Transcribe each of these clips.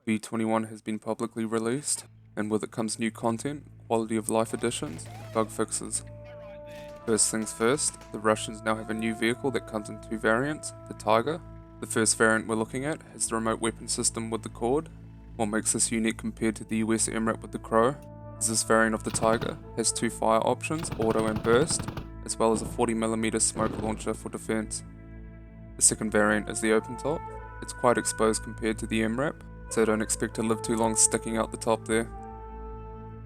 B21 has been publicly released, and with it comes new content, quality of life additions, bug fixes. First things first, the Russians now have a new vehicle that comes in two variants, the Tigr. The first variant we're looking at has the remote weapon system with the cord. What makes this unique compared to the US MRAP with the Crow is this variant of the Tigr has two fire options, auto and burst, as well as a 40mm smoke launcher for defense. The second variant is the open top. It's quite exposed compared to the MRAP, so don't expect to live too long sticking out the top there.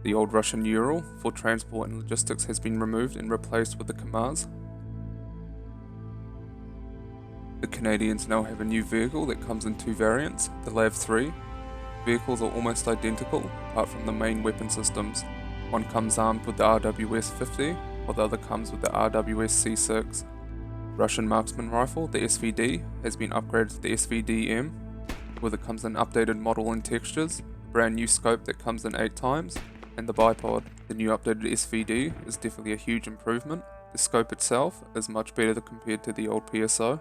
The old Russian Ural for transport and logistics has been removed and replaced with the Kamaz. The Canadians now have a new vehicle that comes in two variants, the LAVIII. Vehicles are almost identical apart from the main weapon systems. One comes armed with the RWS 50, while the other comes with the RWS C6. Russian marksman rifle, the SVD, has been upgraded to the SVDM, where it comes in updated model and textures, a brand new scope that comes in 8 times, and the bipod. The new updated SVD is definitely a huge improvement. The scope itself is much better compared to the old PSO.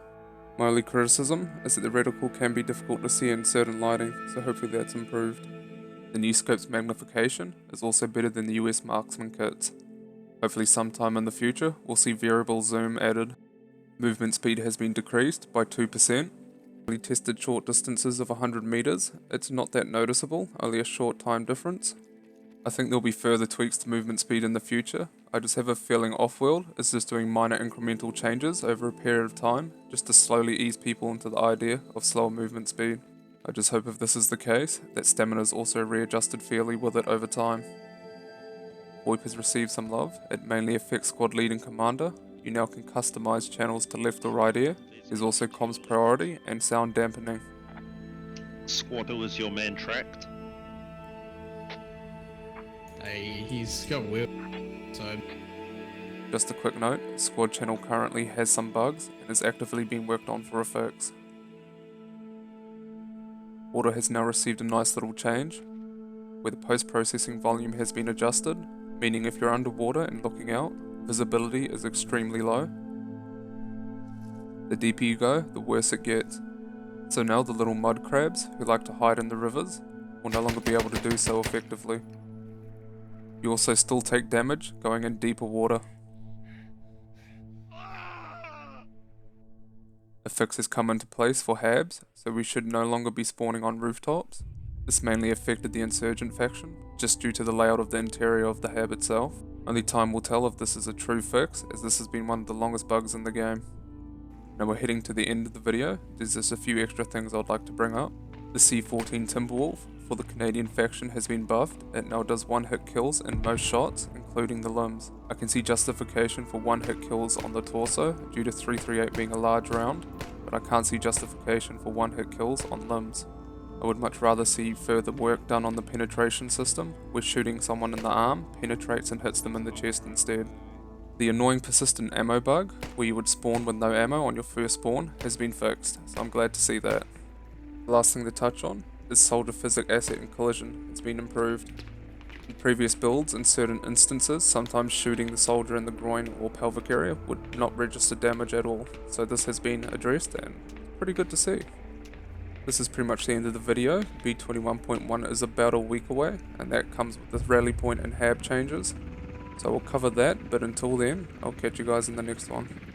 My only criticism is that the reticle can be difficult to see in certain lighting, so hopefully that's improved. The new scope's magnification is also better than the US marksman kits. Hopefully sometime in the future we'll see variable zoom added. Movement speed has been decreased by 2%. We tested short distances of 100 meters. It's not that noticeable, only a short time difference. I think there'll be further tweaks to movement speed in the future. I just have a feeling Off-World is just doing minor incremental changes over a period of time, just to slowly ease people into the idea of slower movement speed. I just hope if this is the case, that stamina is also readjusted fairly with it over time. VIOP has received some love. It mainly affects squad lead and commander. You now can customize channels to left or right ear. There's also comms priority and sound dampening. Squatter was your man tracked? He's got wheel, so... Just a quick note, squad channel currently has some bugs and is actively being worked on for a fix. Water has now received a nice little change, where the post-processing volume has been adjusted, meaning if you're underwater and looking out, visibility is extremely low. The deeper you go, the worse it gets. So now the little mud crabs who like to hide in the rivers will no longer be able to do so effectively. You also still take damage going in deeper water. A fix has come into place for HABs, so we should no longer be spawning on rooftops. This mainly affected the insurgent faction, just due to the layout of the interior of the HAB itself. Only time will tell if this is a true fix, as this has been one of the longest bugs in the game. Now we're heading to the end of the video. There's just a few extra things I'd like to bring up. The C14 Timberwolf for the Canadian faction has been buffed. It now does one-hit kills in most shots, including the limbs. I can see justification for one-hit kills on the torso due to 338 being a large round, but I can't see justification for one-hit kills on limbs. I would much rather see further work done on the penetration system, where shooting someone in the arm penetrates and hits them in the chest instead. The annoying persistent ammo bug, where you would spawn with no ammo on your first spawn, has been fixed, so I'm glad to see that. The last thing to touch on is soldier physic asset and collision. It's been improved. In previous builds, in certain instances, sometimes shooting the soldier in the groin or pelvic area would not register damage at all, so this has been addressed and pretty good to see. This is pretty much the end of the video. B21.1 is about a week away, and that comes with the rally point and HAB changes. So we'll cover that, but until then, I'll catch you guys in the next one.